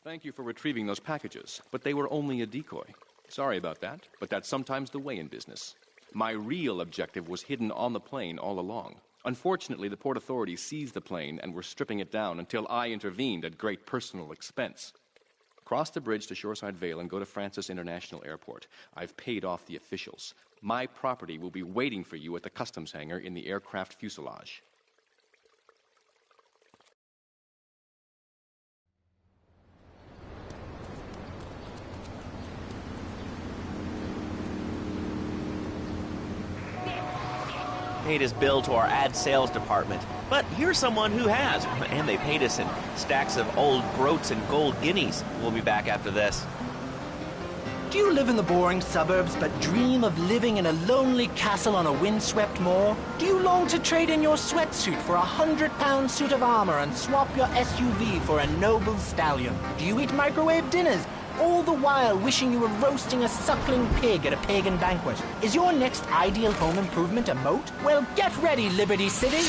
Thank you for retrieving those packages, but they were only a decoy. Sorry about that, but that's sometimes the way in business. My real objective was hidden on the plane all along. Unfortunately, the port authorities seized the plane and were stripping it down until I intervened at great personal expense. Cross the bridge to Shoreside Vale and go to Francis International Airport. I've paid off the officials. My property will be waiting for you at the customs hangar in the aircraft fuselage. Paid his bill to our ad sales department. But here's someone who has, and they paid us in stacks of old groats and gold guineas. We'll be back after this. Do you live in the boring suburbs but dream of living in a lonely castle on a windswept moor? Do you long to trade in your sweatsuit for a £100 suit of armor and swap your SUV for a noble stallion? Do you eat microwave dinners, all the while wishing you were roasting a suckling pig at a pagan banquet? Is your next ideal home improvement a moat? Well, get ready, Liberty City!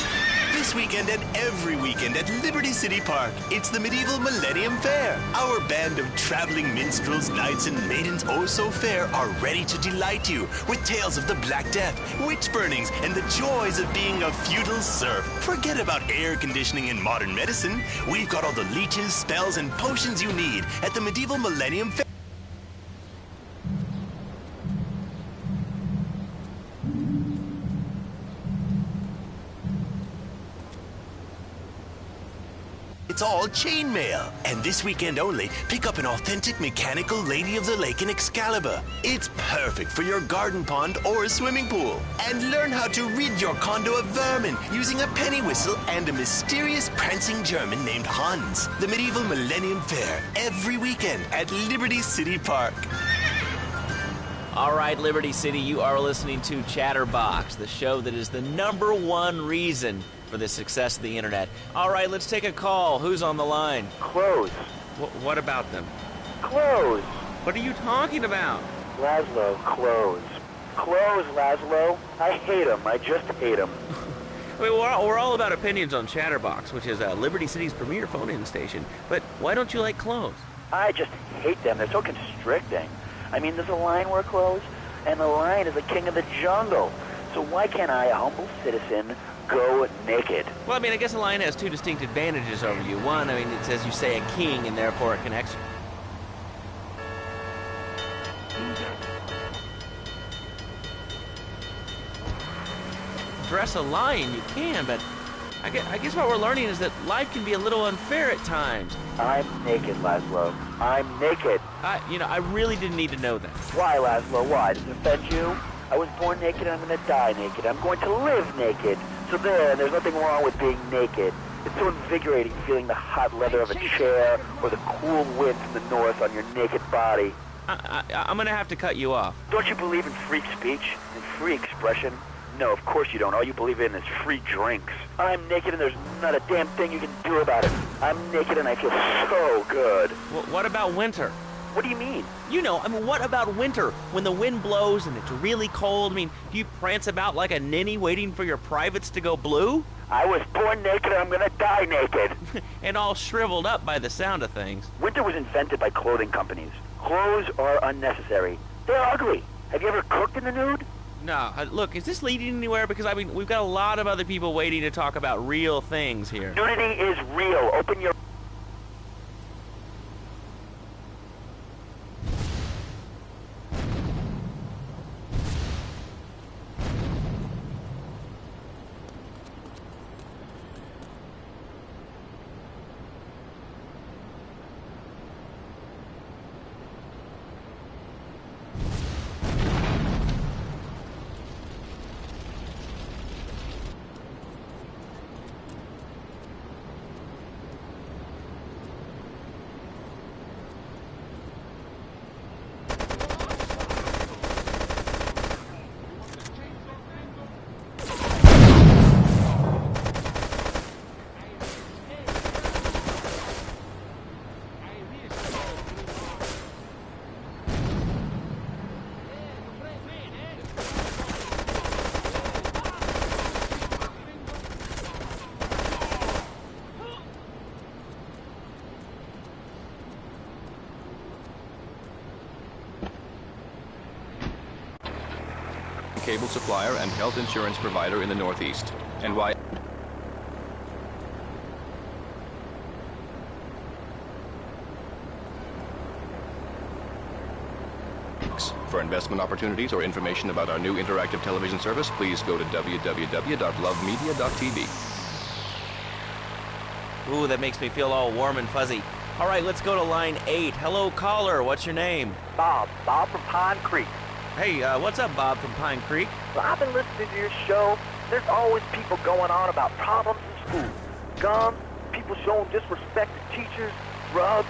This weekend and every weekend at Liberty City Park, it's the Medieval Millennium Fair. Our band of traveling minstrels, knights, and maidens oh so fair are ready to delight you with tales of the Black Death, witch burnings, and the joys of being a feudal serf. Forget about air conditioning and modern medicine. We've got all the leeches, spells, and potions you need at the Medieval Millennium Fair. It's all chainmail. And this weekend only, pick up an authentic mechanical Lady of the Lake in Excalibur. It's perfect for your garden pond or swimming pool. And learn how to rid your condo of vermin using a penny whistle and a mysterious prancing German named Hans. The Medieval Millennium Fair, every weekend at Liberty City Park. All right, Liberty City, you are listening to Chatterbox, the show that is the #1 reason for the success of the internet. All right, let's take a call. Who's on the line? Clothes. What about them? Clothes. What are you talking about? Laszlo, clothes. Clothes, Laszlo. I hate them. I just hate them. We're all about opinions on Chatterbox, which is Liberty City's premier phone-in station. But why don't you like clothes? I just hate them. They're so constricting. I mean, there's a lion wear clothes, and the lion is the king of the jungle. So why can't I, a humble citizen, go naked? Well, I mean, I guess a lion has two distinct advantages over you. One, I mean, it's, as you say, a king, and therefore it can dress a lion, you can, but I guess what we're learning is that life can be a little unfair at times. I'm naked, Laszlo. I'm naked. I really didn't need to know that. Why, Laszlo? Why? Does it offend you? I was born naked and I'm going to die naked. I'm going to live naked. So there's nothing wrong with being naked. It's so invigorating feeling the hot leather of a chair or the cool wind from the north on your naked body. I'm going to have to cut you off. Don't you believe in free speech and free expression? No, of course you don't. All you believe in is free drinks. I'm naked and there's not a damn thing you can do about it. I'm naked and I feel so good. Well, what about winter? What do you mean? You know, I mean, what about winter? When the wind blows and it's really cold, I mean, do you prance about like a ninny waiting for your privates to go blue? I was born naked and I'm gonna die naked. And all shriveled up by the sound of things. Winter was invented by clothing companies. Clothes are unnecessary. They're ugly. Have you ever cooked in the nude? No, look, is this leading anywhere? Because, I mean, we've got a lot of other people waiting to talk about real things here. Nudity is real. Open your... cable supplier and health insurance provider in the Northeast. And why... For investment opportunities or information about our new interactive television service, please go to www.lovemedia.tv. Ooh, that makes me feel all warm and fuzzy. All right, let's go to line 8. Hello, caller. What's your name? Bob from Pine Creek. Hey, what's up, Bob from Pine Creek? Well, I've been listening to your show. There's always people going on about problems in school. Guns, people showing disrespect to teachers, drugs.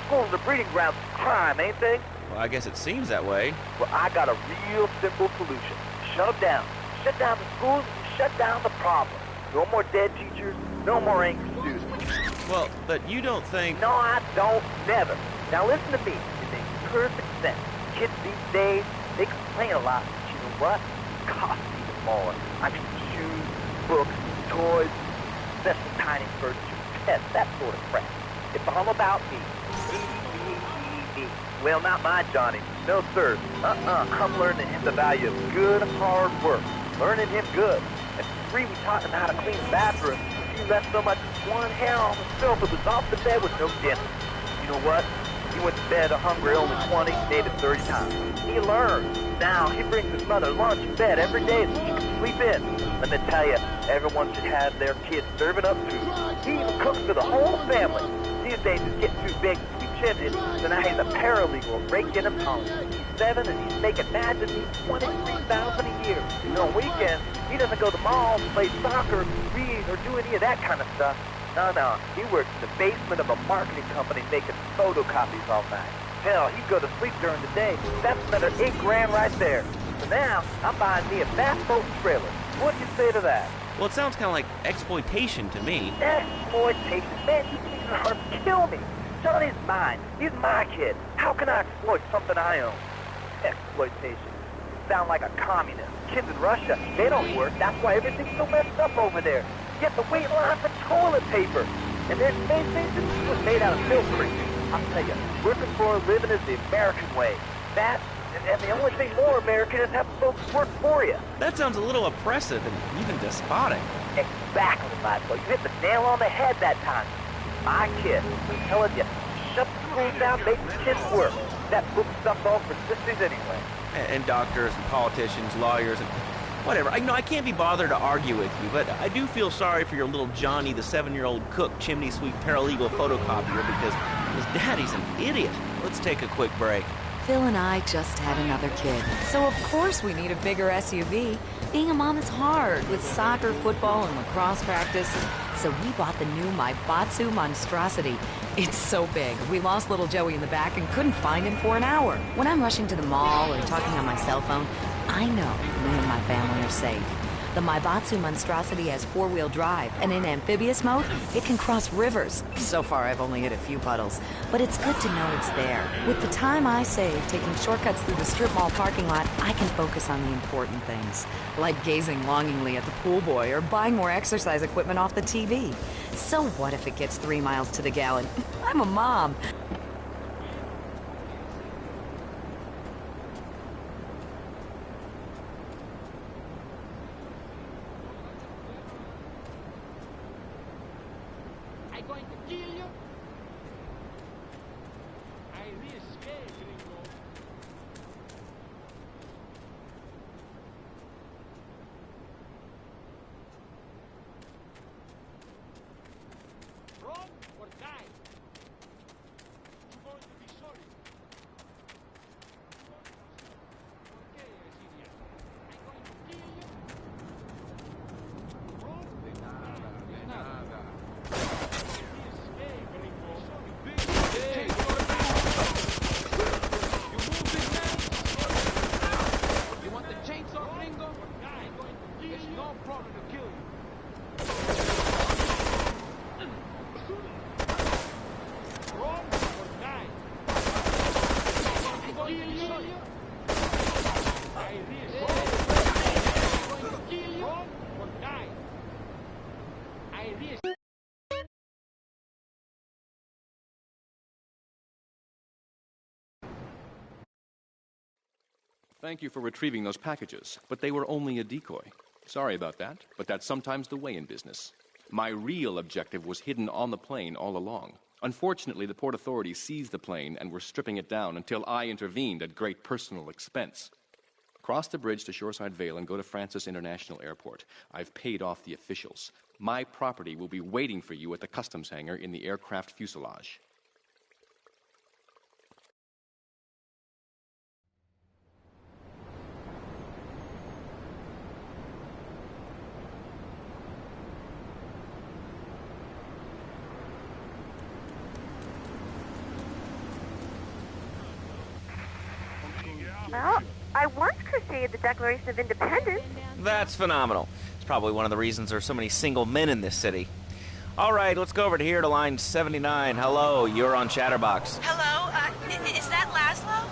Schools are breeding grounds for crime, ain't they? Well, I guess it seems that way. Well, I got a real simple solution. Shut them down. Shut down the schools and shut down the problem. No more dead teachers, no more angry students. Well, but you don't think... No, I don't. Never. Now listen to me. It makes perfect sense. Kids these days, they complain a lot, but you know what? It costs even more. I mean, shoes, books, toys, special tiny furniture, pets, that sort of crap. It's all about me. Me. Well, not my Johnny. No, sir. I'm learning him the value of good, hard work. Learning him good. And for free, we taught him how to clean the bathroom. If he left so much as one hair on the sofa, was off the bed with no dinner. You know what? He went to bed hungry only 20, maybe 30 times. He learned. Now, he brings his mother lunch in bed every day so she can sleep in. Let me tell you, everyone should have their kids serving up food. He even cooks for the whole family. These days, it's getting too big to be chitted, so now he's a paralegal breaking him home. He's 7 and he's making magically $23,000 a year. And on weekends, he doesn't go to malls, play soccer, read, or do any of that kind of stuff. No, he works in the basement of a marketing company making photocopies all night. Hell, he'd go to sleep during the day. That's another $8,000 right there. So now, I'm buying me a bass boat and trailer. What'd you say to that? Well, it sounds kind of like exploitation to me. Exploitation? Man, you think you're hard to kill me. Johnny's mine. He's my kid. How can I exploit something I own? Exploitation. You sound like a communist. Kids in Russia, they don't work. That's why everything's so messed up over there. Get the wait line for toilet paper. And their space station was made out of filtering. I'll tell you, working for a living is the American way. That, and the only thing more American is having folks work for you. That sounds a little oppressive and even despotic. Exactly, Michael. You hit the nail on the head that time. My kid, I'm telling you, shut the schools down, make the kids work. That book stuff all for sissies anyway. And doctors and politicians, lawyers, and whatever. I can't be bothered to argue with you, but I do feel sorry for your little Johnny, the 7-year-old cook, chimney sweep, paralegal photocopier, because his daddy's an idiot. Let's take a quick break. Phil and I just had another kid, so of course we need a bigger SUV. Being a mom is hard, with soccer, football, and lacrosse practice. So we bought the new Maibatsu Monstrosity. It's so big, we lost little Joey in the back and couldn't find him for an hour. When I'm rushing to the mall or talking on my cell phone, I know me and my family are safe. The Maibatsu Monstrosity has 4-wheel drive, and in amphibious mode, it can cross rivers. So far, I've only hit a few puddles, but it's good to know it's there. With the time I save taking shortcuts through the strip mall parking lot, I can focus on the important things, like gazing longingly at the pool boy or buying more exercise equipment off the TV. So what if it gets 3 miles to the gallon? I'm a mom. Thank you for retrieving those packages, but they were only a decoy. Sorry about that, but that's sometimes the way in business. My real objective was hidden on the plane all along. Unfortunately, the Port Authority seized the plane and were stripping it down until I intervened at great personal expense. Cross the bridge to Shoreside Vale and go to Francis International Airport. I've paid off the officials. My property will be waiting for you at the customs hangar in the aircraft fuselage. Well, I once crocheted the Declaration of Independence. That's phenomenal. It's probably one of the reasons there's so many single men in this city. All right, let's go over to here to line 79. Hello, you're on Chatterbox. Hello, is that Laszlo?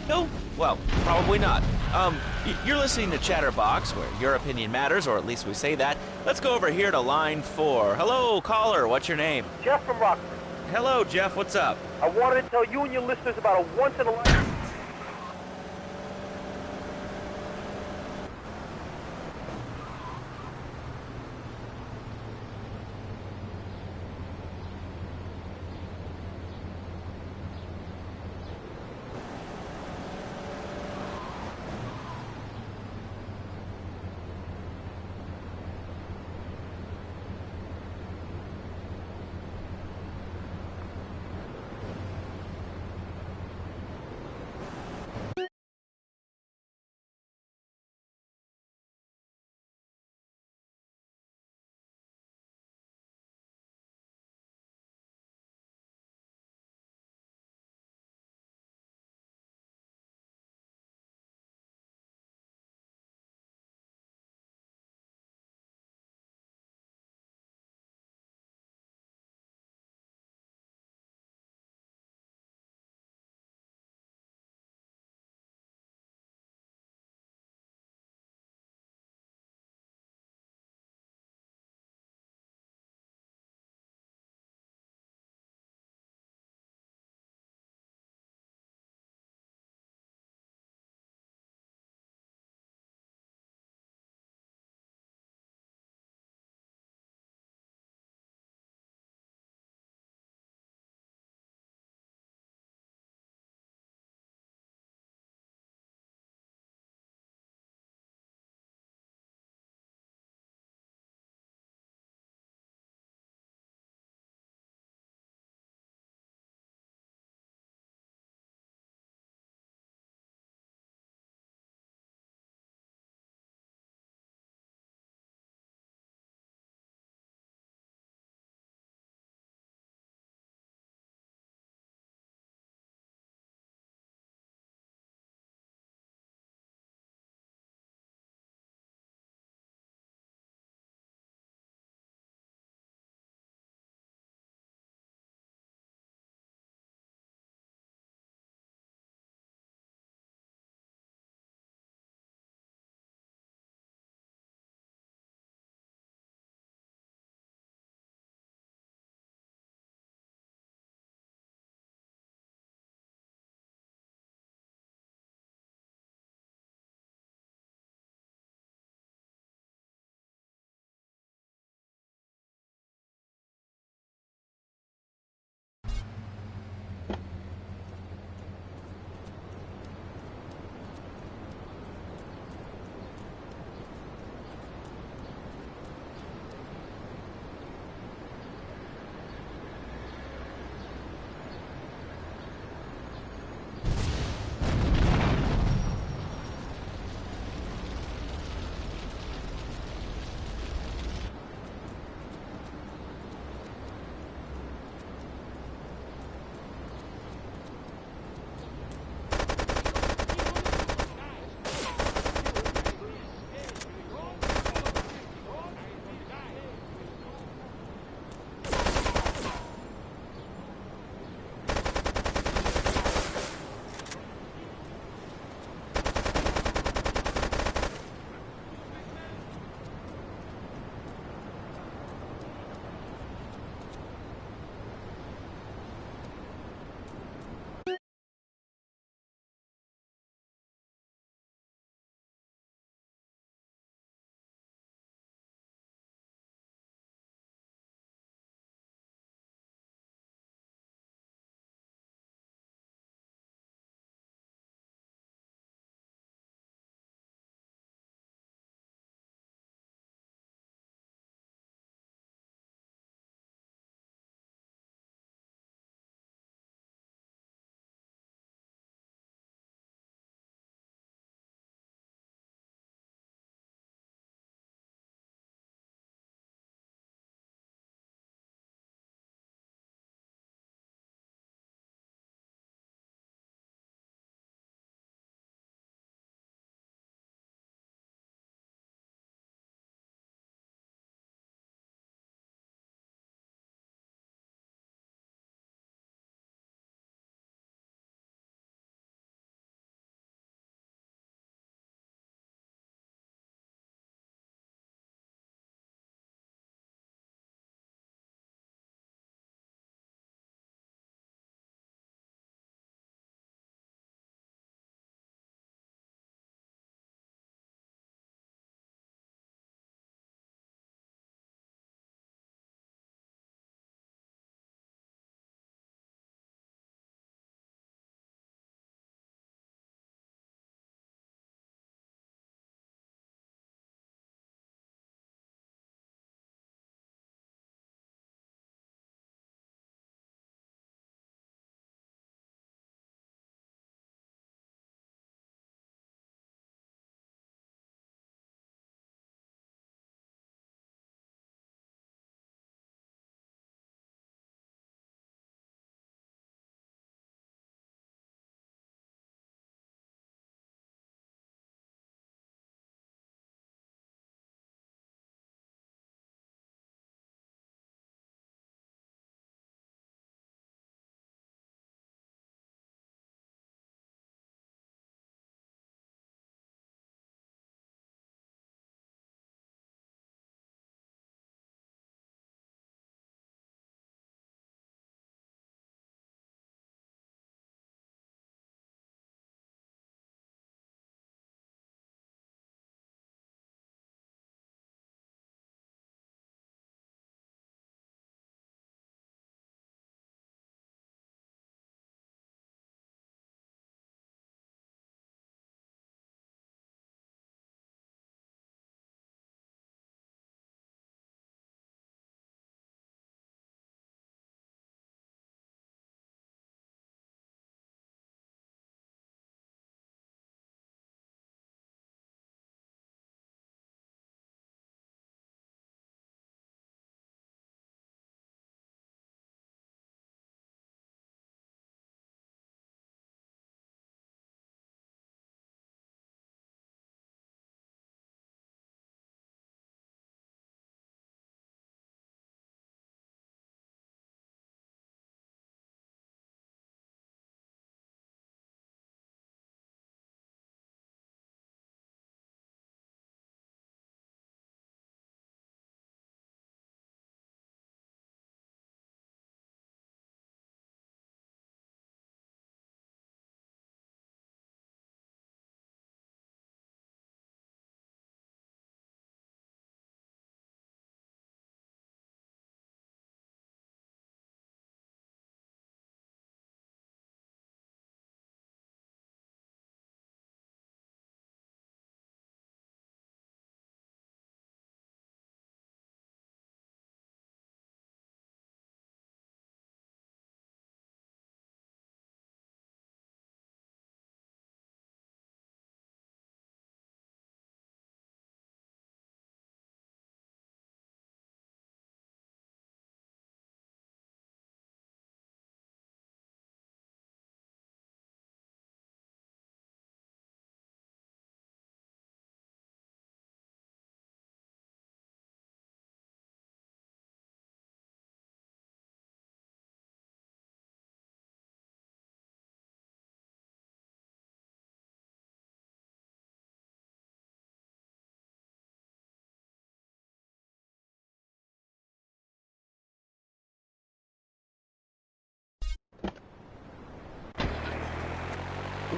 No? Well, probably not. You're listening to Chatterbox, where your opinion matters, or at least we say that. Let's go over here to line 4. Hello, caller. What's your name? Jeff from Rockford. Hello, Jeff. What's up? I wanted to tell you and your listeners about a once-in-a-lifetime...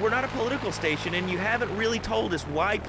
we're not a political station, and you haven't really told us why...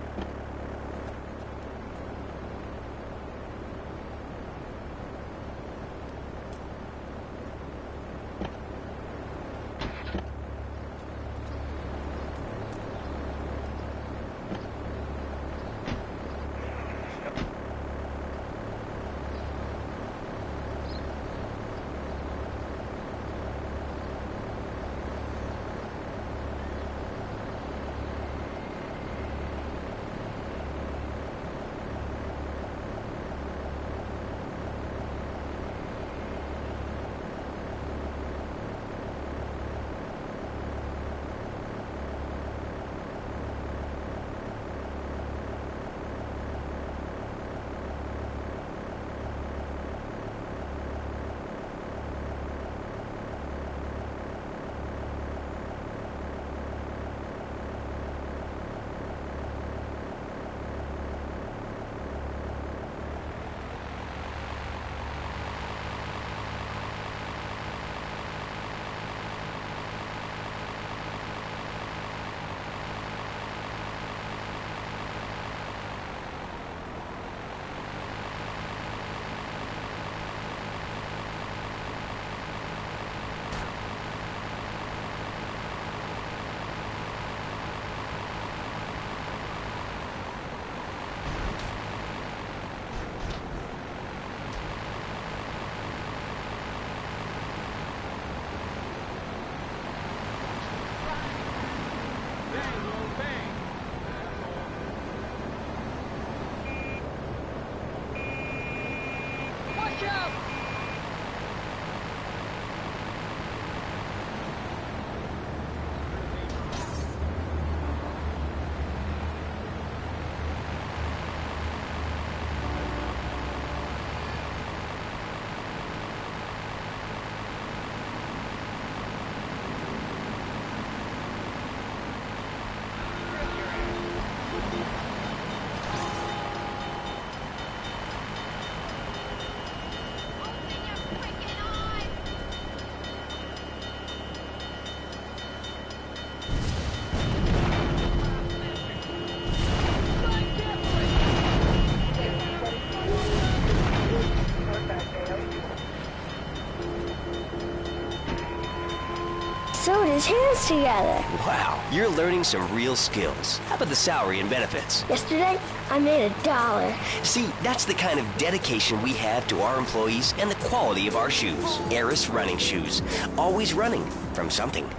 sewed his hands together. Wow, you're learning some real skills. How about the salary and benefits? Yesterday, I made $1. See, that's the kind of dedication we have to our employees and the quality of our shoes. Eris running shoes. Always running from something.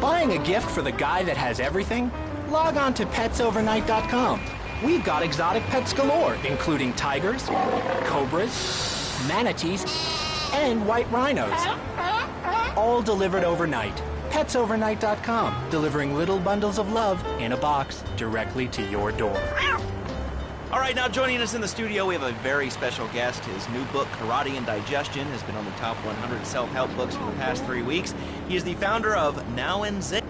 Buying a gift for the guy that has everything? Log on to petsovernight.com. We've got exotic pets galore, including tigers, cobras, manatees, and white rhinos. All delivered overnight. Petsovernight.com, delivering little bundles of love in a box directly to your door. All right, now joining us in the studio, we have a very special guest. His new book, Karate and Digestion, has been on the top 100 self-help books for the past 3 weeks. He is the founder of Now and Zen.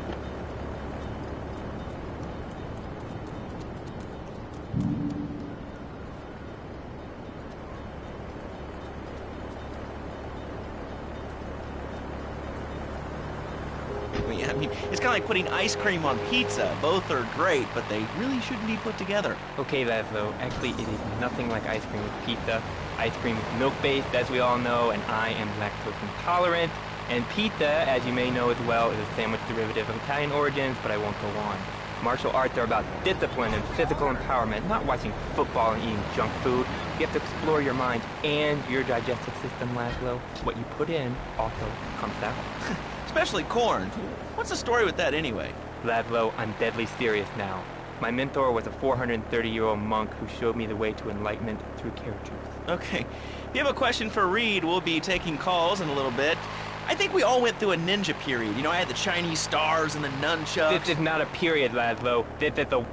I mean, it's kind of like putting ice cream on pizza. Both are great, but they really shouldn't be put together. Okay, Laszlo, actually it is nothing like ice cream with pizza. Ice cream is milk-based, as we all know, and I am lactose intolerant. And pizza, as you may know as well, is a sandwich derivative of Italian origins, but I won't go on. Martial arts are about discipline and physical empowerment, not watching football and eating junk food. You have to explore your mind and your digestive system, Laszlo. What you put in also comes out. Especially corn. What's the story with that anyway? Laszlo, I'm deadly serious now. My mentor was a 430-year-old monk who showed me the way to enlightenment through carrot juice. Okay. If you have a question for Reed, we'll be taking calls in a little bit. I think we all went through a ninja period. You know, I had the Chinese stars and the nunchucks. This is not a period, Laszlo. This is a...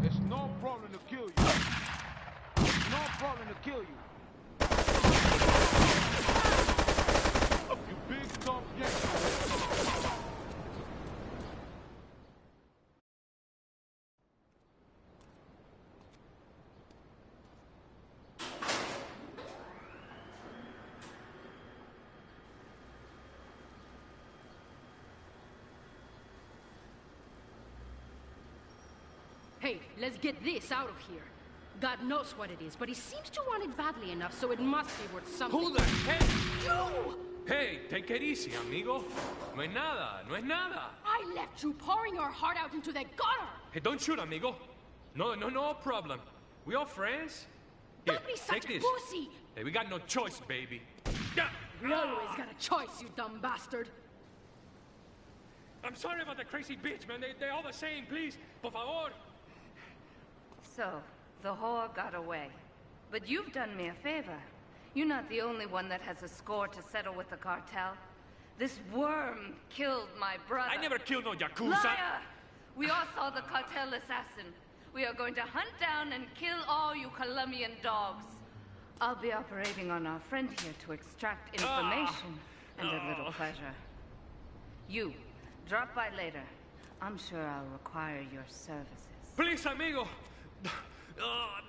It's no problem to kill you. It's no problem to kill you. You big tough gangster. Hey, let's get this out of here. God knows what it is, but he seems to want it badly enough, so it must be worth something. Who the heck? You! Hey, take it easy, amigo. No es nada, no es nada. I left you pouring your heart out into the gutter! Hey, don't shoot, amigo. No problem. We all friends? Here, Don't be such a this. pussy! Hey, we got no choice, baby. Yeah. We always got a choice, you dumb bastard. I'm sorry about the crazy bitch, man. They're all the same, please. Por favor. So, the whore got away. But you've done me a favor. You're not the only one that has a score to settle with the cartel. This worm killed my brother. I never killed no Yakuza. Liar! We all saw the cartel assassin. We are going to hunt down and kill all you Colombian dogs. I'll be operating on our friend here to extract information and a little pleasure. You, drop by later. I'm sure I'll require your services. Please, amigo.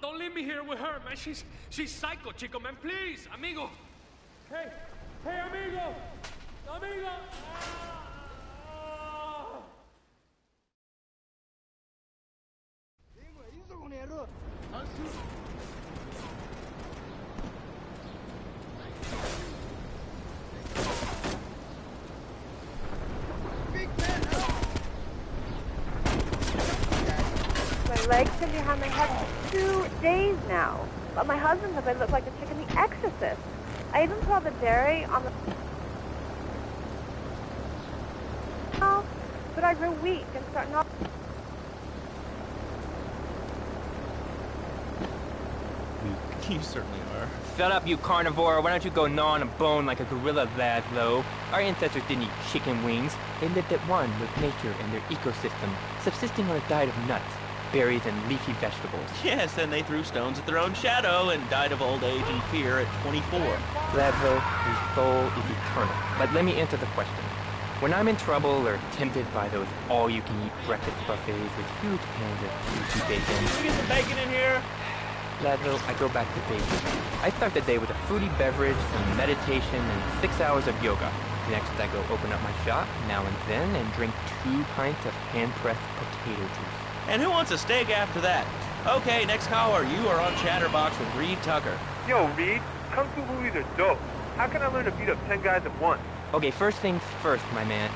Don't leave me here with her, man. She's psycho, chico, man. Please, amigo. Hey, amigo. Amigo. My legs can be behind my head for 2 days now. But my husband says I look like the chick in The Exorcist. I even saw the dairy on the... But I grew weak and starting off... You certainly are. Shut up, you carnivore. Why don't you go gnaw on a bone like a gorilla, Laszlo? Our ancestors didn't eat chicken wings. They lived at one with nature and their ecosystem, subsisting on a diet of nuts, berries, and leafy vegetables. Yes, and they threw stones at their own shadow and died of old age and fear at 24. Laszlo, your soul is eternal. But let me answer the question. When I'm in trouble or tempted by those all-you-can-eat breakfast buffets with huge pans of juicy bacon... Can we get some bacon in here? Laszlo, I go back to basics. I start the day with a fruity beverage, some meditation, and 6 hours of yoga. Next, I go open up my shop, now and then, and drink 2 pints of hand-pressed potato juice. And who wants a steak after that? Okay, next caller, you are on Chatterbox with Reed Tucker. Yo, Reed, Kung Fu movies are dope. How can I learn to beat up 10 guys at once? Okay, first things first, my man.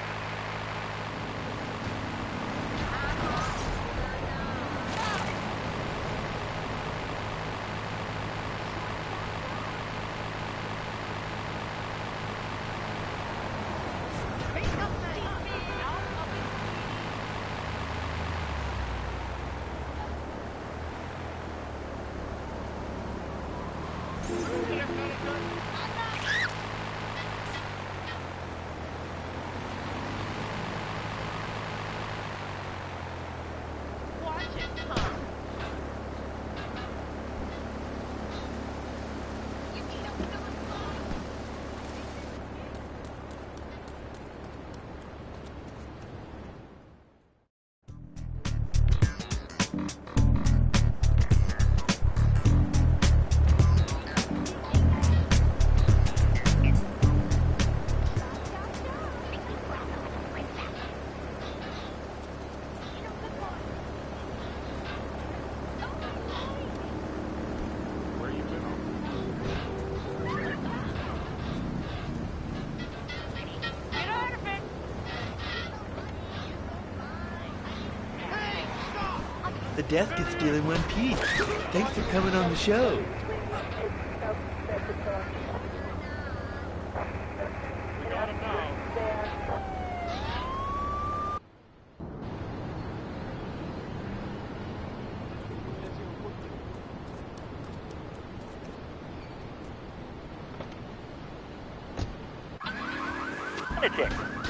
The death gets still in one piece. Thanks for coming on the show.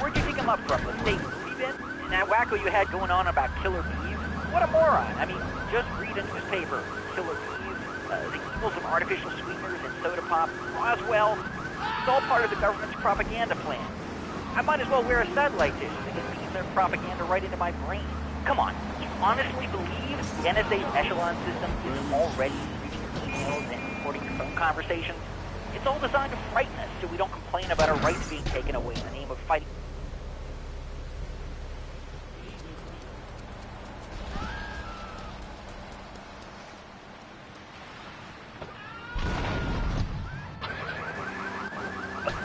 Where'd you pick him up from? The state movie bin? And that wacko you had going on about killer bees? What a moron. I mean, just read a newspaper. Killer bees, the evils of artificial sweeteners and soda pop, Roswell. It's all part of the government's propaganda plan. I might as well wear a satellite dish so they can beam their propaganda right into my brain. Come on, you honestly believe the NSA's echelon system is already reading your emails and recording your phone conversations? It's all designed to frighten us so we don't complain about our rights being taken away in the name of fighting.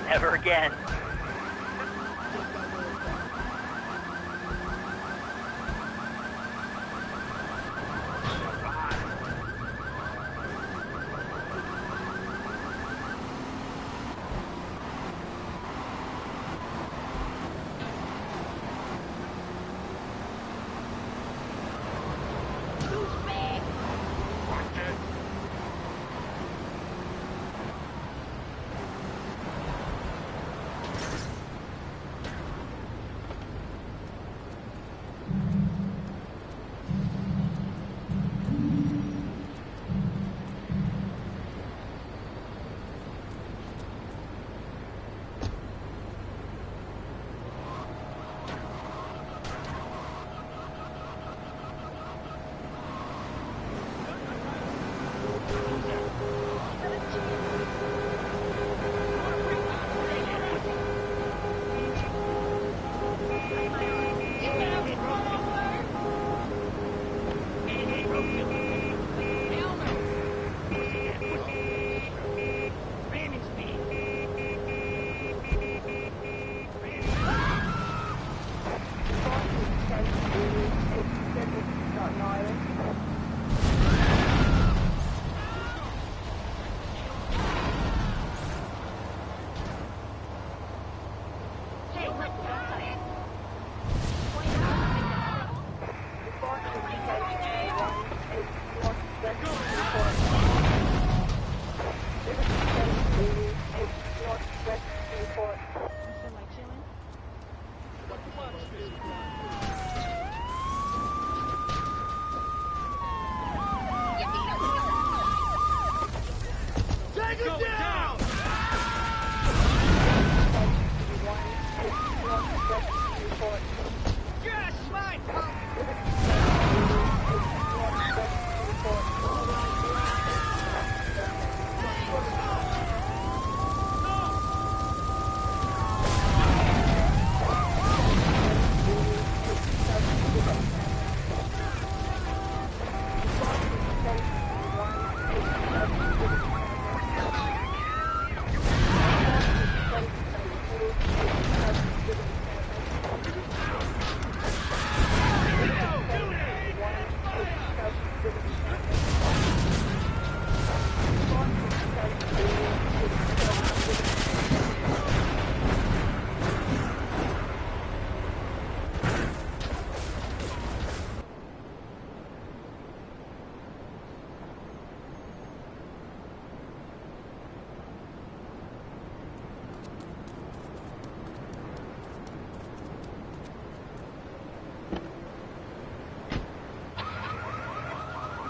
Never again.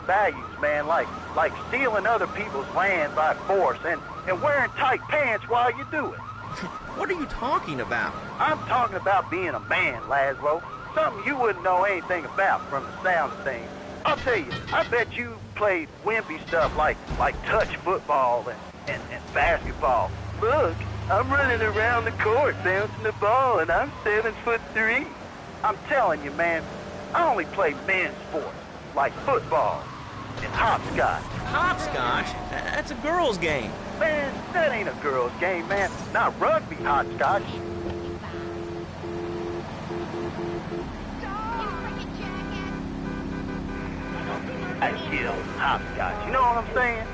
Values, man, like stealing other people's land by force and wearing tight pants while you do it. What are you talking about? I'm talking about being a man, Laszlo. Something you wouldn't know anything about from the sound of things. I'll tell you, I bet you played wimpy stuff like touch football and basketball. Look, I'm running around the court bouncing the ball and I'm 7'3". I'm telling you, man, I only play men's sports like football and hopscotch. Hopscotch? That's a girl's game. Man, that ain't a girl's game, man. Not rugby hopscotch. I kill hopscotch. You know what I'm saying?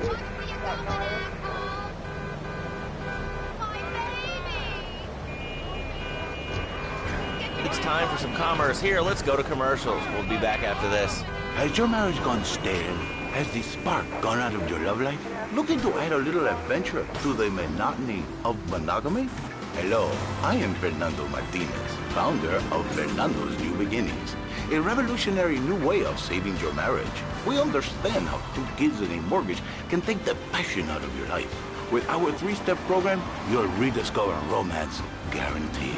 It's time for some commerce here. Let's go to commercials. We'll be back after this. Has your marriage gone stale? Has the spark gone out of your love life? Looking to add a little adventure to the monotony of monogamy? Hello, I am Fernando Martinez, founder of Fernando's New Beginnings. a revolutionary new way of saving your marriage. We understand how 2 kids and a mortgage can take the passion out of your life. With our 3-step program, you'll rediscover romance guaranteed.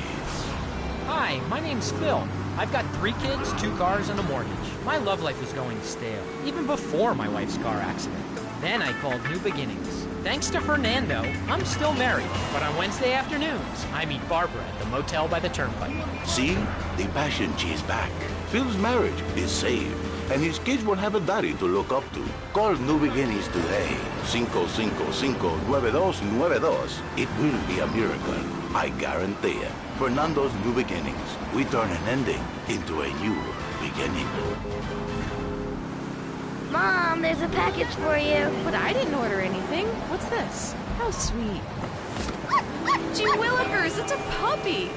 Hi, my name's Phil. I've got 3 kids, 2 cars, and a mortgage. My love life was going stale, even before my wife's car accident. Then I called New Beginnings. Thanks to Fernando, I'm still married. But on Wednesday afternoons, I meet Barbara at the motel by the turnpike. See? The passion is back. Phil's marriage is saved, and his kids will have a daddy to look up to. Call New Beginnings today. 555-9292. It will be a miracle. I guarantee it. Fernando's New Beginnings. We turn an ending into a new beginning. Mom, there's a package for you. But I didn't order anything. What's this? How sweet. Gee willikers, it's a puppy.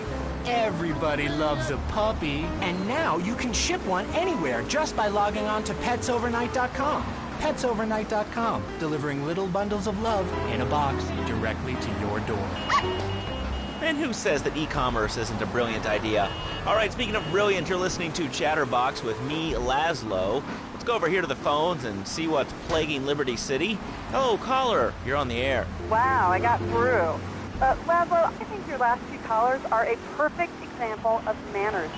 Everybody loves a puppy. And now you can ship one anywhere just by logging on to petsovernight.com. Petsovernight.com, delivering little bundles of love in a box directly to your door. And who says that e-commerce isn't a brilliant idea? All right, speaking of brilliant, you're listening to Chatterbox with me, Laszlo. Let's go over here to the phones and see what's plaguing Liberty City. Hello, caller. You're on the air. Wow, I got through. Laszlo, I think your last 2 callers are a perfect example of manners.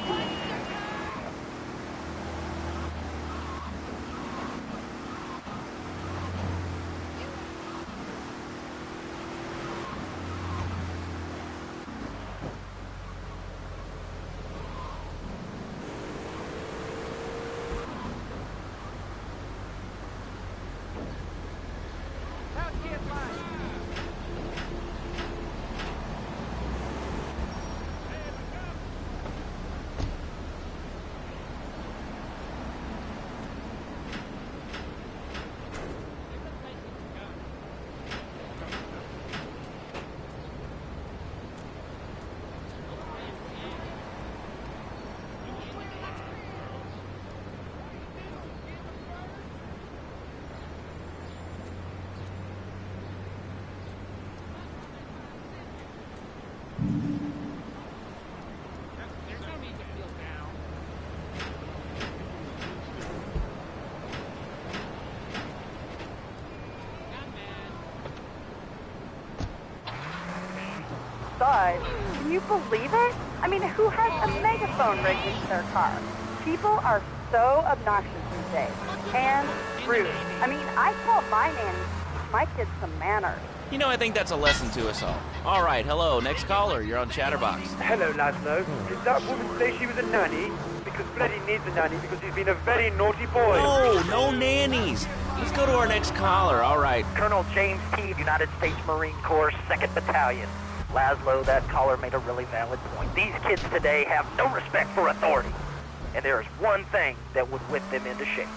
Can you believe it? I mean, who has a megaphone rigged into their car? People are so obnoxious these days. And rude. I mean, I taught my nanny to teach my kids some manners. You know, I think that's a lesson to us all. All right, hello, next caller. You're on Chatterbox. Hello, Laszlo. Did that woman say she was a nanny? Because Freddy needs a nanny because he's been a very naughty boy. No, no nannies. Let's go to our next caller. All right. Colonel James T., United States Marine Corps, 2nd Battalion. Laszlo, that caller made a really valid point. These kids today have no respect for authority. And there is one thing that would whip them into shape.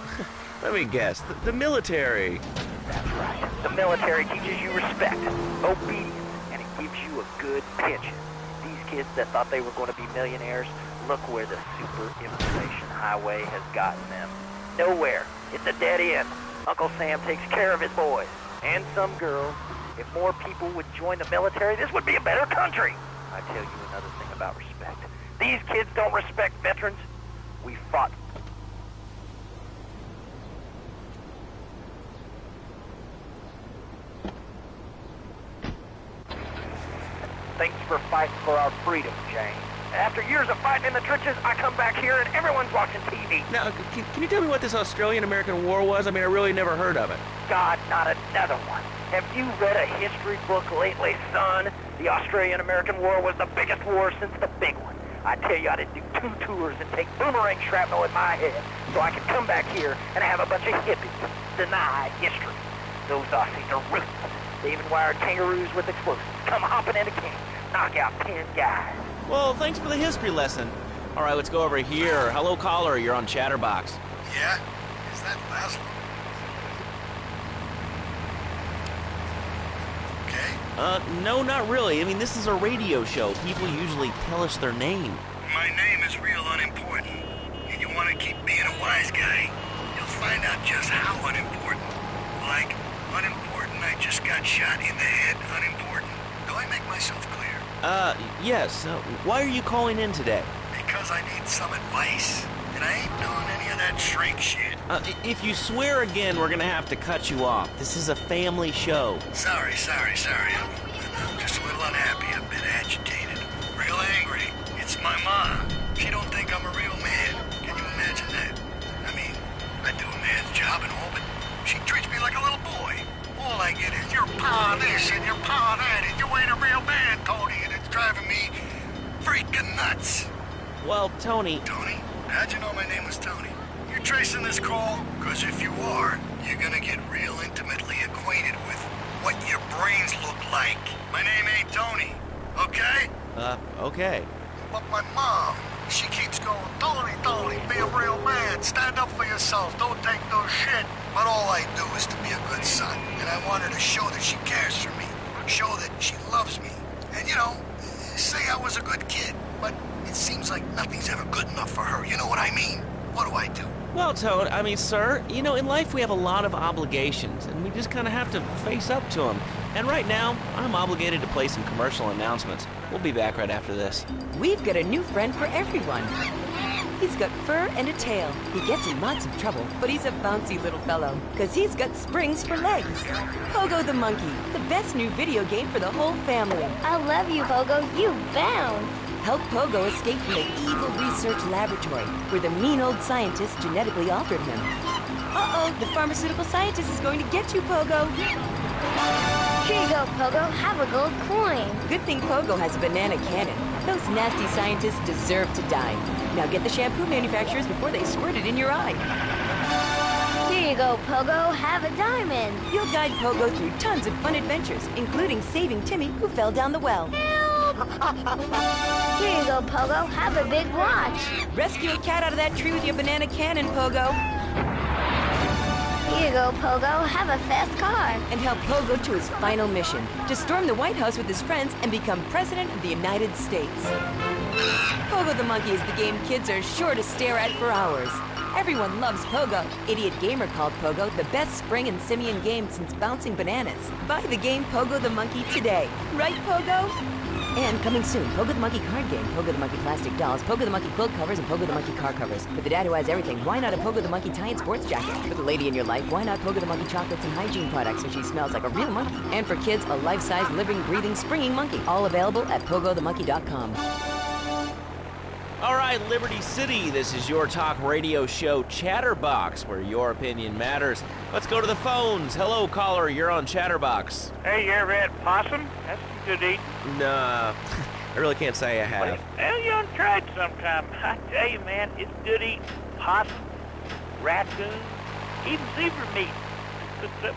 Let me guess. The military. That's right. The military teaches you respect, obedience, and it gives you a good pension. These kids that thought they were going to be millionaires, look where the super information highway has gotten them. Nowhere. It's a dead end. Uncle Sam takes care of his boys. And some girls. If more people would join the military, this would be a better country. I tell you another thing about respect. These kids don't respect veterans. We fought. Thanks for fighting for our freedom, Jane. After years of fighting in the trenches, I come back here and everyone's watching TV. Now, can you tell me what this Australian-American War was? I mean, I really never heard of it. God, not another one. Have you read a history book lately, son? The Australian-American War was the biggest war since the big one. I tell you, I didn't do 2 tours and take boomerang shrapnel in my head so I could come back here and have a bunch of hippies deny history. Those Aussies are ruthless. They even wired kangaroos with explosives. Come hopping into camp, knock out 10 guys. Well, thanks for the history lesson. All right, let's go over here. Hello, caller. You're on Chatterbox. Yeah? Is that Laszlo? No, not really. I mean, this is a radio show. People usually tell us their name. My name is real unimportant. And you want to keep being a wise guy, you'll find out just how unimportant. Like, unimportant, I just got shot in the head, unimportant. Do I make myself clear? Yes. Why are you calling in today? Because I need some advice. And and I ain't doing any of that shrink shit. If you swear again, we're gonna have to cut you off. This is a family show. Sorry. I'm just a little unhappy, a bit agitated, real angry. It's my mom. She don't think I'm a real man. Can you imagine that? I mean, I do a man's job and all, but she treats me like a little boy. All I get is your pa this and your pa that, and you ain't a real man, Tony, and it's driving me freaking nuts. Well, Tony... Tony? How'd you know my name was Tony? You're tracing this call? Because if you are, you're gonna get real intimately acquainted with what your brains look like. My name ain't Tony, okay? Okay. But my mom, she keeps going, Tony, be a real man. Stand up for yourself. Don't take no shit. But all I do is to be a good son. And I want her to show that she cares for me. Show that she loves me. And, you know, say I was a good kid. But it seems like nothing's ever good enough for her. You know what I mean? What do I do? Well, sir, you know, in life we have a lot of obligations, and we just kind of have to face up to them. And right now, I'm obligated to play some commercial announcements. We'll be back right after this. We've got a new friend for everyone. He's got fur and a tail. He gets in lots of trouble, but he's a bouncy little fellow, because he's got springs for legs. Pogo the Monkey, the best new video game for the whole family. I love you, Pogo. You bounce. Help Pogo escape from the evil research laboratory, where the mean old scientist genetically altered him. Uh-oh, the pharmaceutical scientist is going to get you, Pogo. Here you go, Pogo. Have a gold coin. Good thing Pogo has a banana cannon. Those nasty scientists deserve to die. Now get the shampoo manufacturers before they squirt it in your eye. Here you go, Pogo. Have a diamond. You'll guide Pogo through tons of fun adventures, including saving Timmy, who fell down the well. Here you go, Pogo. Have a big watch. Rescue a cat out of that tree with your banana cannon, Pogo. Here you go, Pogo. Have a fast car. And help Pogo to his final mission, to storm the White House with his friends and become President of the United States. Pogo the Monkey is the game kids are sure to stare at for hours. Everyone loves Pogo. Idiot Gamer called Pogo the best spring and simian game since bouncing bananas. Buy the game Pogo the Monkey today. Right, Pogo? And coming soon, Pogo the Monkey card game, Pogo the Monkey plastic dolls, Pogo the Monkey quilt covers, and Pogo the Monkey car covers. For the dad who has everything, why not a Pogo the Monkey tie-in sports jacket? For the lady in your life, why not Pogo the Monkey chocolates and hygiene products so she smells like a real monkey? And for kids, a life-size, living, breathing, springing monkey. All available at pogothemonkey.com. All right, Liberty City, this is your talk radio show Chatterbox, where your opinion matters. Let's go to the phones. Hello, caller, you're on Chatterbox. Hey, you ever had possum? That's some good eating. Nah, I really can't say I have. Well, you ought to try it sometime. I tell you, man, it's good eating. Possum, raccoon, even zebra meat. Good stuff.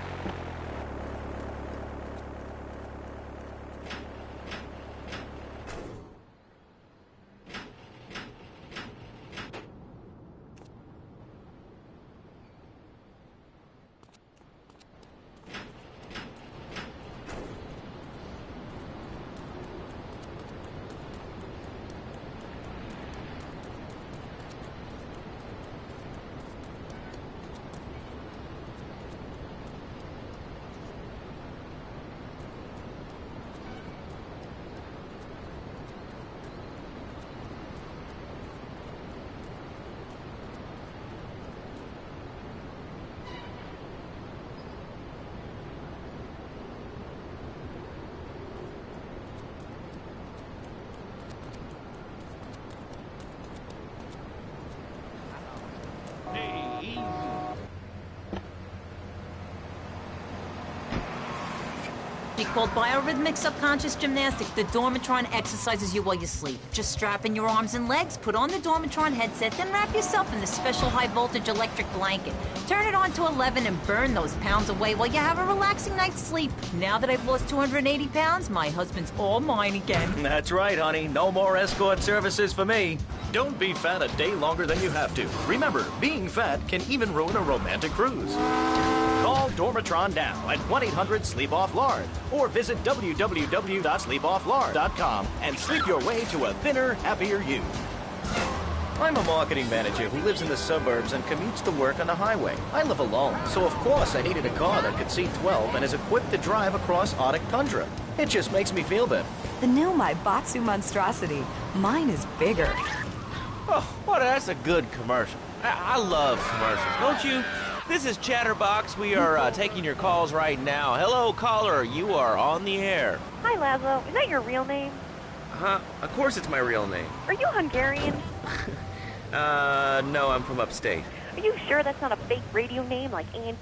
Called biorhythmic subconscious gymnastics. The Dormitron exercises you while you sleep. Just strap in your arms and legs, put on the Dormitron headset, then wrap yourself in the special high-voltage electric blanket. Turn it on to 11 and burn those pounds away while you have a relaxing night's sleep. Now that I've lost 280 pounds, my husband's all mine again. That's right, honey. No more escort services for me. Don't be fat a day longer than you have to. Remember, being fat can even ruin a romantic cruise. Call Dormitron now at 1-800-SLEEP-OFF-LARD or visit www.sleepofflard.com and sleep your way to a thinner, happier you. I'm a marketing manager who lives in the suburbs and commutes to work on the highway. I live alone, so of course I needed a car that could seat 12 and is equipped to drive across Arctic tundra. It just makes me feel better. The new Batsu monstrosity. Mine is bigger. Oh, that's a good commercial. I love commercials, don't you? This is Chatterbox. We are taking your calls right now. Hello, caller. You are on the air. Hi, Laszlo. Is that your real name? Huh? Of course it's my real name. Are you Hungarian? No, I'm from upstate. Are you sure that's not a fake radio name like Ann?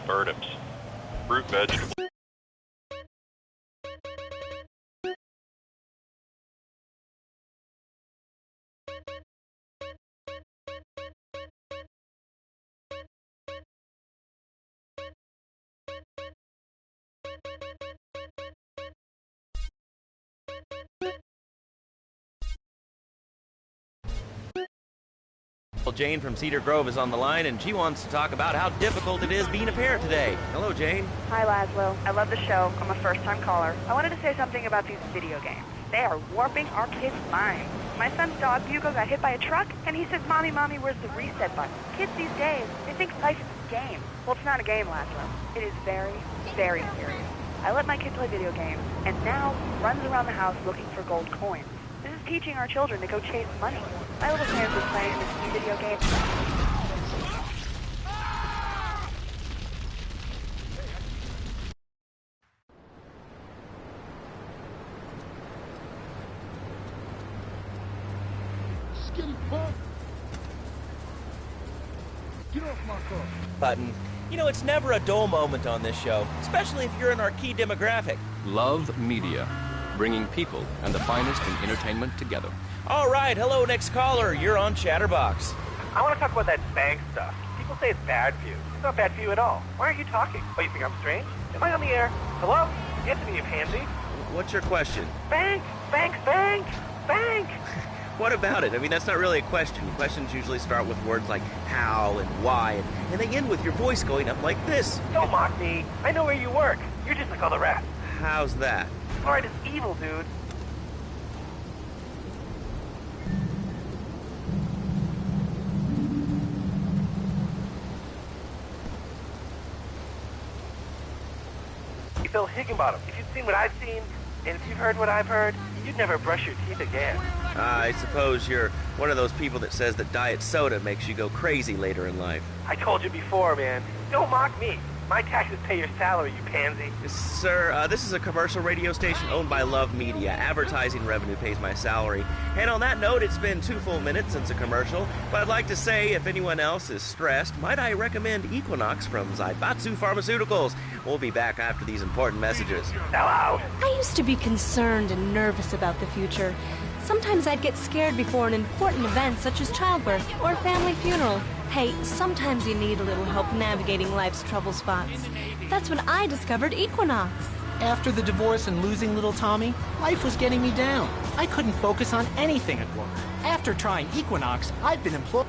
Turnips. Fruit vegetables. Well, Jane from Cedar Grove is on the line, and she wants to talk about how difficult it is being a parent today. Hello, Jane. Hi, Laszlo. I love the show. I'm a first-time caller. I wanted to say something about these video games. They are warping our kids' minds. My son's dog, Hugo, got hit by a truck, and he says, Mommy, Mommy, where's the reset button? Kids these days, they think life is a game. Well, it's not a game, Laszlo. It is very, very serious. I let my kid play video games, and now runs around the house looking for gold coins. This is teaching our children to go chase money. My little friends are playing this new video game. Skinny punk! Get off my car! Button. You know, it's never a dull moment on this show, especially if you're in our key demographic. Love Media, bringing people and the finest in entertainment together. All right, hello, next caller. You're on Chatterbox. I want to talk about that bank stuff. People say it's bad for you. It's not bad for you at all. Why aren't you talking? Oh, you think I'm strange? Am I on the air? Hello? Answer me, you pansy. What's your question? Bank! Bank! Bank! Bank! What about it? I mean, that's not really a question. Questions usually start with words like how and why, and they end with your voice going up like this. Don't mock me. I know where you work. You're just like all the rest. How's that? All right, it's evil, dude. Phil Higginbottom. If you'd seen what I've seen, and if you've heard what I've heard, you'd never brush your teeth again. I suppose you're one of those people that says that diet soda makes you go crazy later in life. I told you before, man. Don't mock me. My taxes pay your salary, you pansy. Sir, this is a commercial radio station owned by Love Media. Advertising revenue pays my salary. And on that note, it's been 2 full minutes since a commercial, but I'd like to say, if anyone else is stressed, might I recommend Equinox from Zaibatsu Pharmaceuticals. We'll be back after these important messages. Hello? I used to be concerned and nervous about the future. Sometimes I'd get scared before an important event such as childbirth or a family funeral. Hey, sometimes you need a little help navigating life's trouble spots. That's when I discovered Equinox. After the divorce and losing little Tommy, life was getting me down. I couldn't focus on anything at work. After trying Equinox, I've been employed.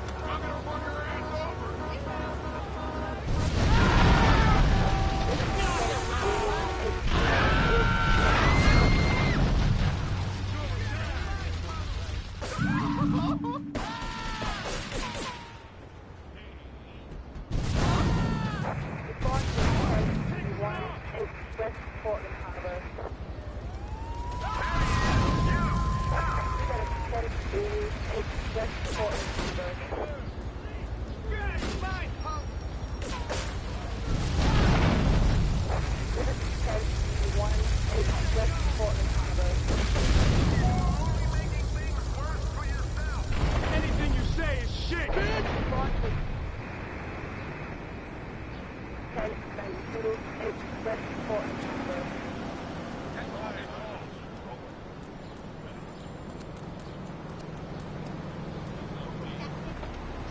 Anything you say is shit!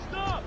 Stop!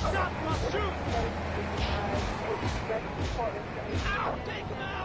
Stop or I'll shoot! Ow! Take him out!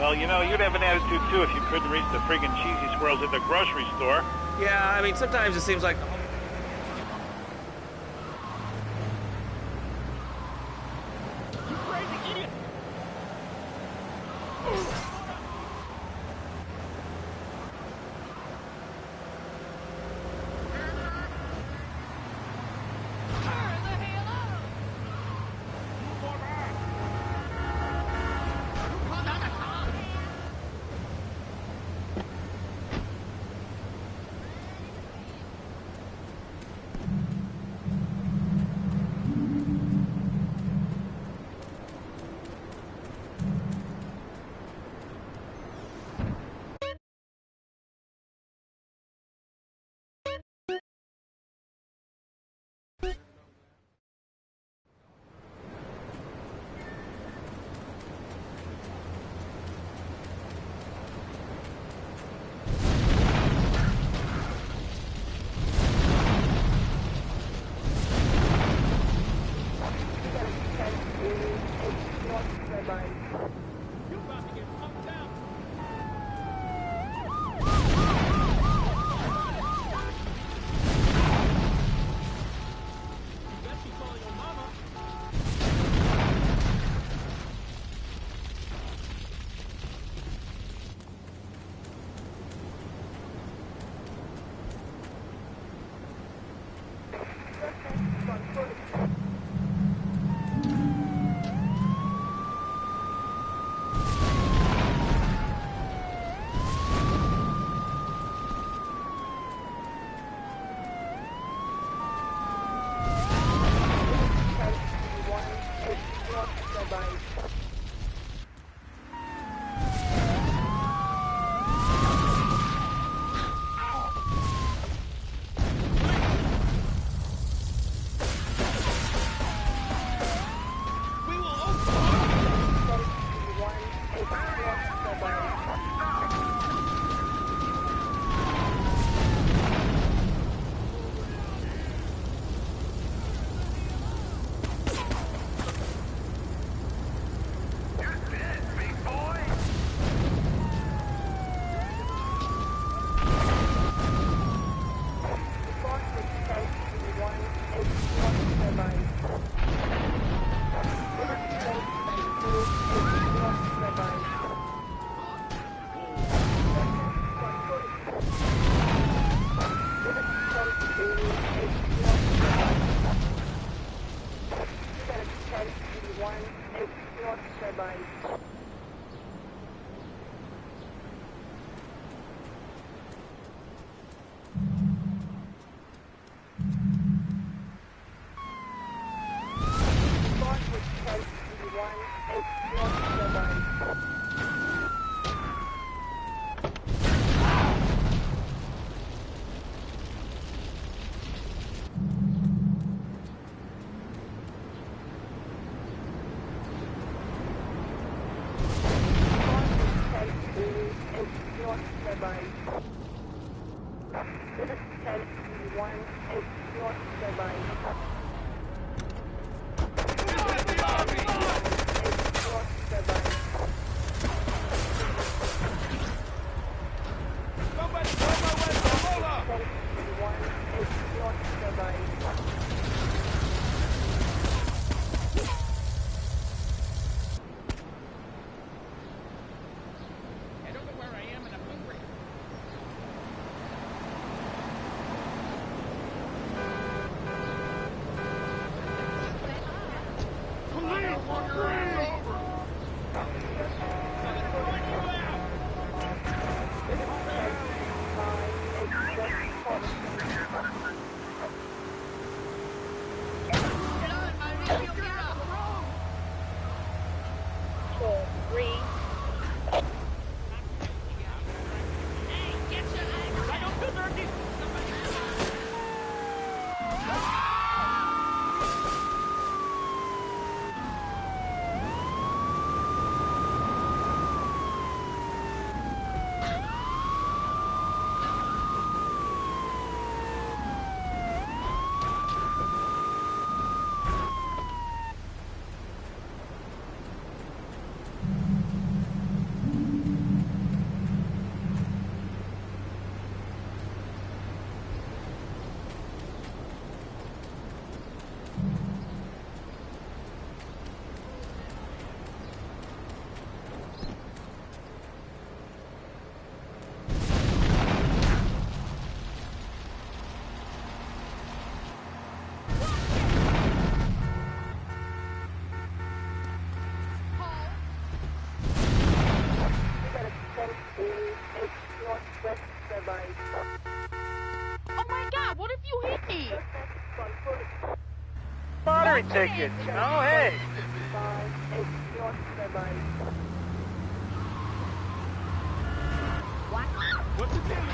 Well, you know, you'd have an attitude, too, if you couldn't reach the friggin' cheesy squirrels at the grocery store. Yeah, I mean, sometimes it seems like... You crazy idiot! Lottery tickets. Oh, hey. What's the deal,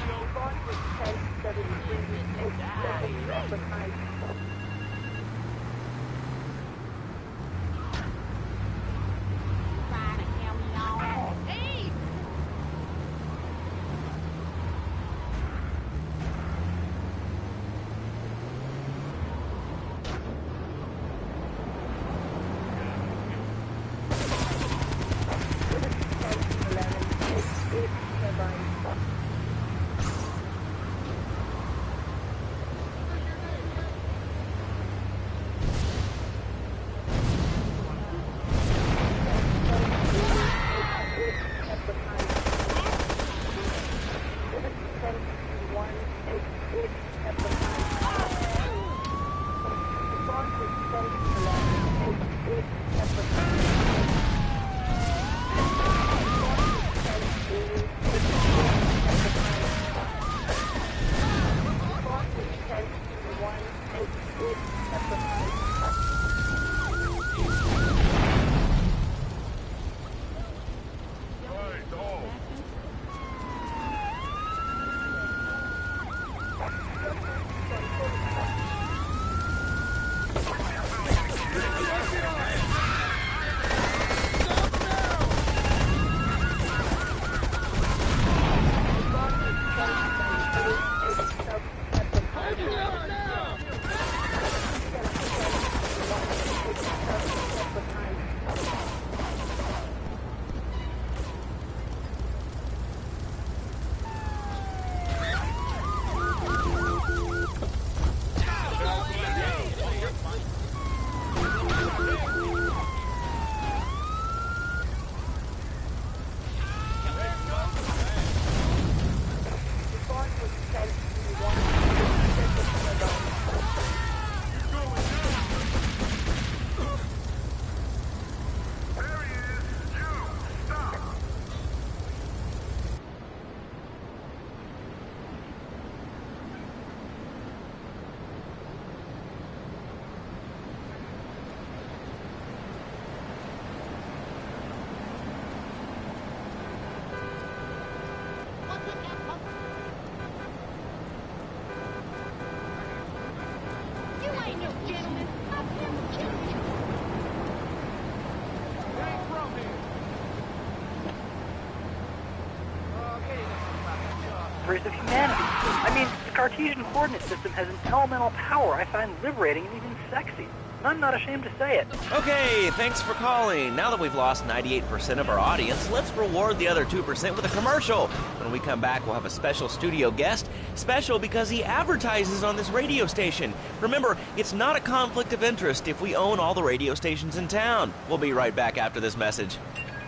discoveries of humanity. I mean, the Cartesian coordinate system has an elemental power I find liberating and even sexy. And I'm not ashamed to say it. Okay, thanks for calling. Now that we've lost 98% of our audience, let's reward the other 2% with a commercial. When we come back, we'll have a special studio guest. Special because he advertises on this radio station. Remember, it's not a conflict of interest if we own all the radio stations in town. We'll be right back after this message.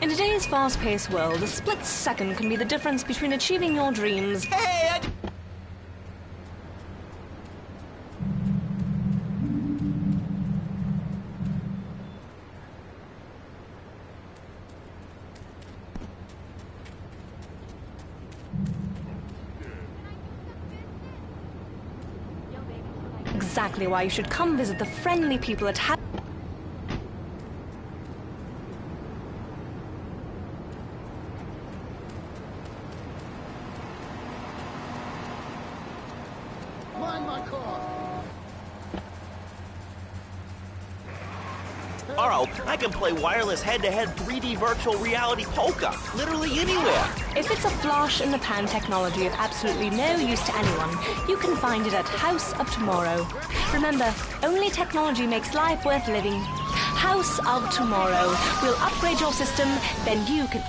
In today's fast-paced world, a split second can be the difference between achieving your dreams. Hey, Exactly why you should come visit the friendly people at Mind my car. Arl, I can play wireless head-to-head 3D virtual reality poker, literally anywhere. If it's a flash-in-the-pan technology of absolutely no use to anyone, you can find it at House of Tomorrow. Remember, only technology makes life worth living. House of Tomorrow. We'll upgrade your system, then you can...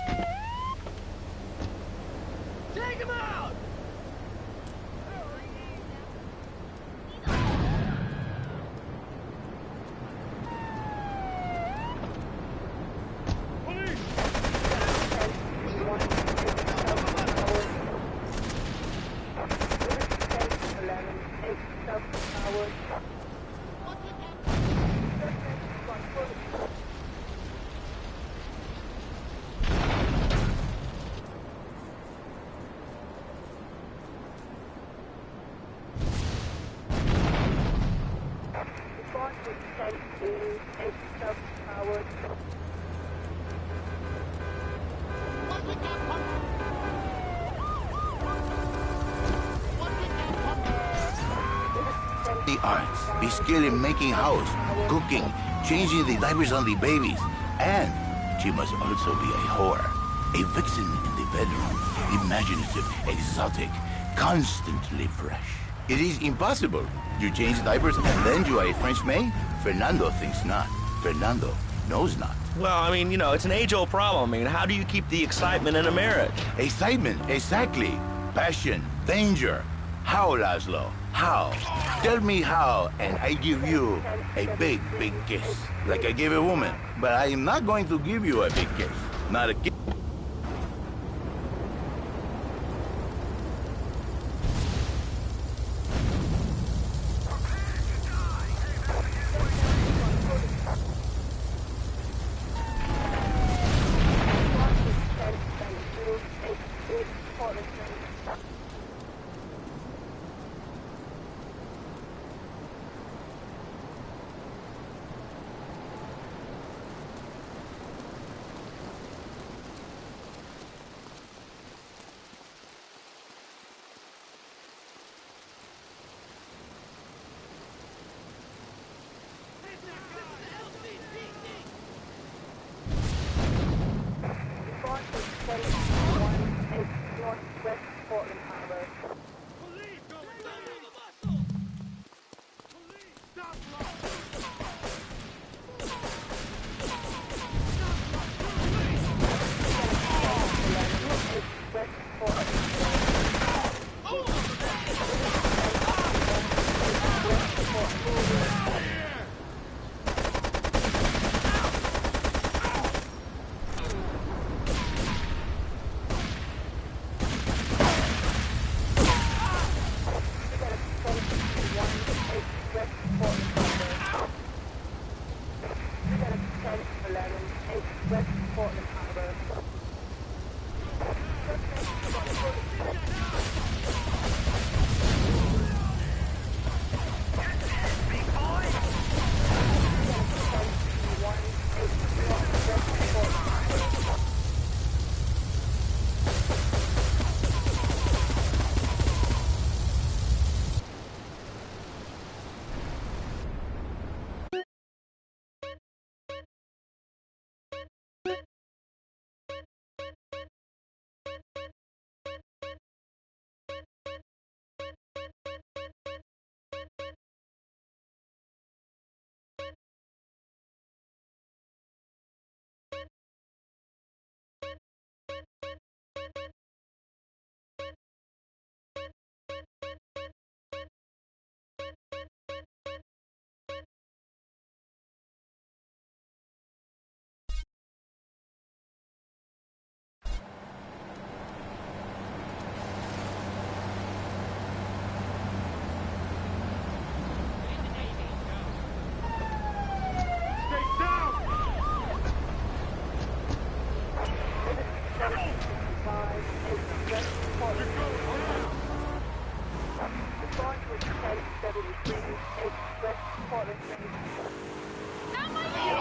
Take him out! The arts, be skilled in making house, cooking, changing the diapers on the babies, and she must also be a whore, a vixen in the bedroom, imaginative, exotic, constantly fresh. It is impossible. You change diapers and then you are a French maid? Fernando thinks not. Fernando knows not. Well, I mean, you know, it's an age-old problem. I mean, how do you keep the excitement in a marriage? Excitement, exactly. Passion, danger. How, Laszlo? How? Tell me how, and I give you a big, big kiss. Like I give a woman. But I am not going to give you a big kiss. Not a kiss.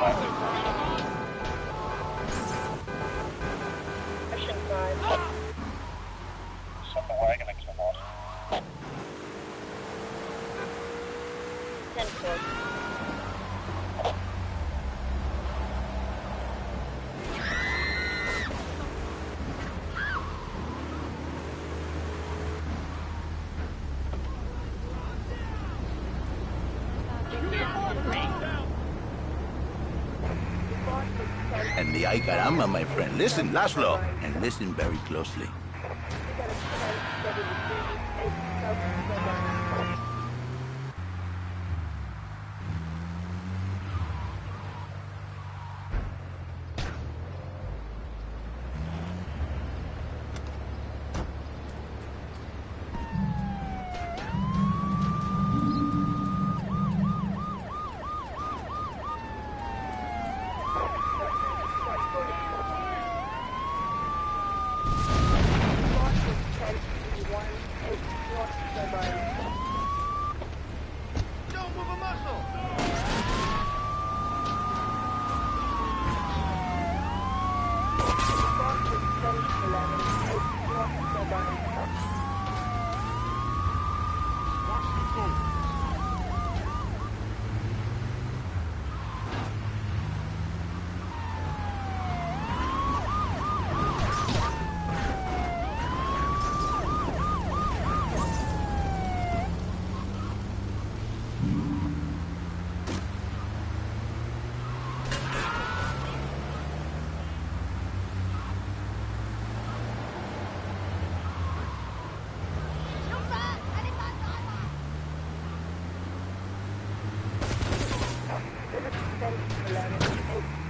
Mission 5. Send the wagon into the boss. 10-4. And the ay caramba, my friend. Listen, Laszlo, and listen very closely. Don't move a muscle!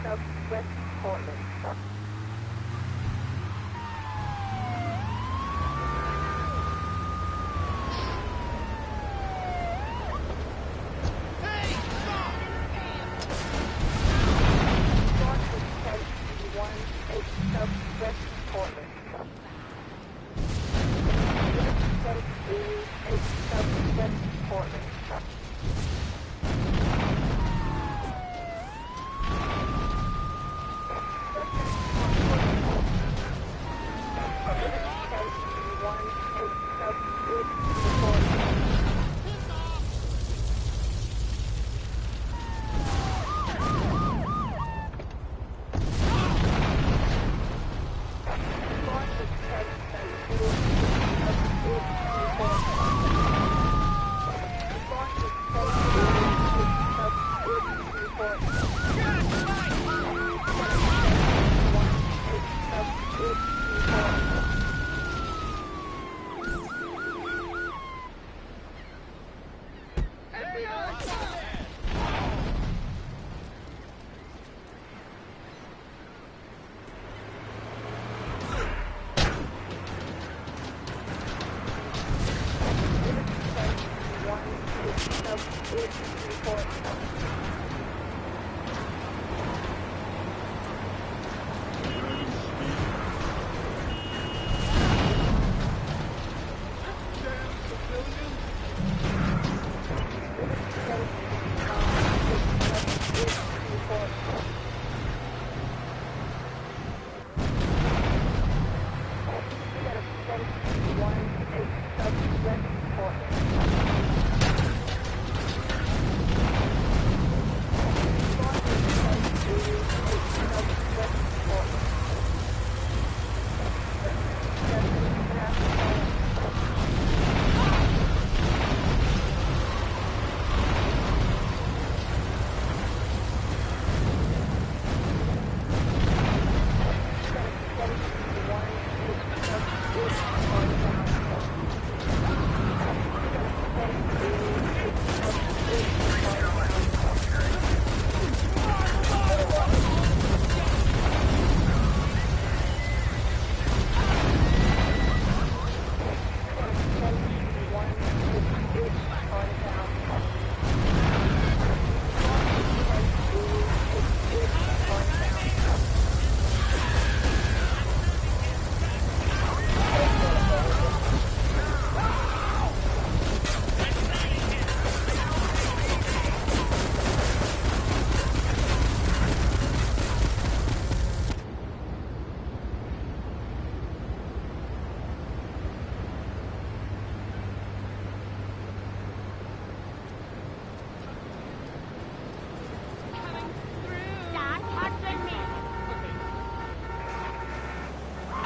Southwest Portland. Southwest Portland. Southwest Portland.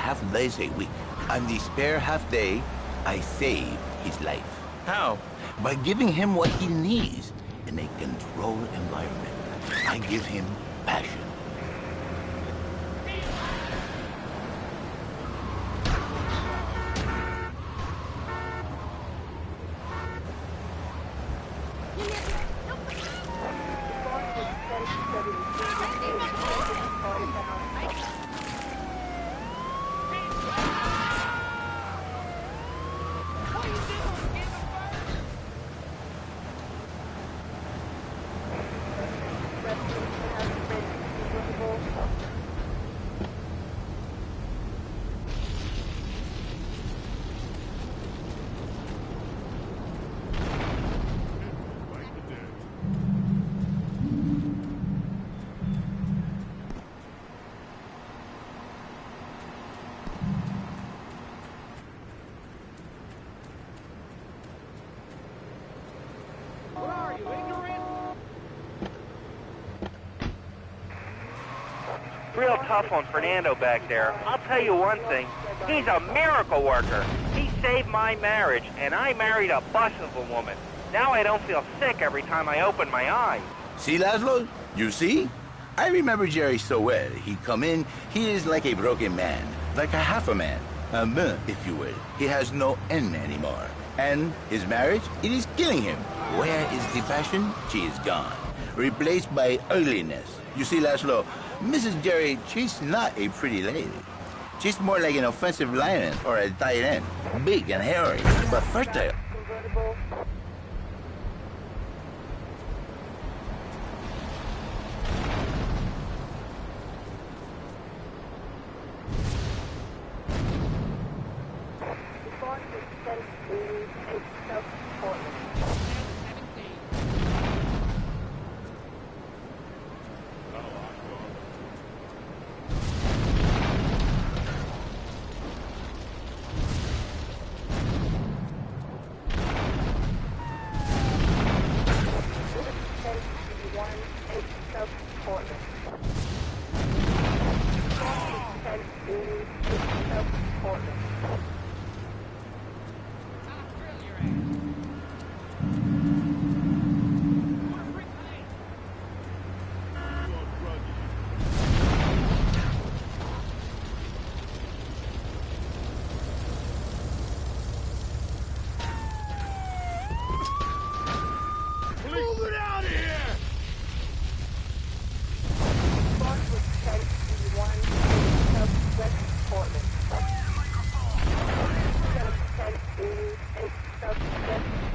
half days a week. On the spare half day, I save his life. How? By giving him what he needs in a controlled environment. I give him passion. Real tough on Fernando back there. I'll tell you one thing. He's a miracle worker. He saved my marriage, and I married a bus of a woman. Now I don't feel sick every time I open my eyes. See, Laszlo? You see? I remember Jerry so well. He come in, he is like a broken man, like a half a man. A man, if you will. He has no end anymore. And his marriage, it is killing him. Where is the passion? She is gone. Replaced by ugliness. You see, Laszlo, Mrs. Jerry, she's not a pretty lady. She's more like an offensive lineman or a tight end. Big and hairy, but fertile.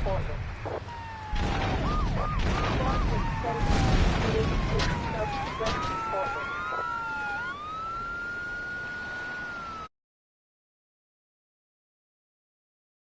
Portland.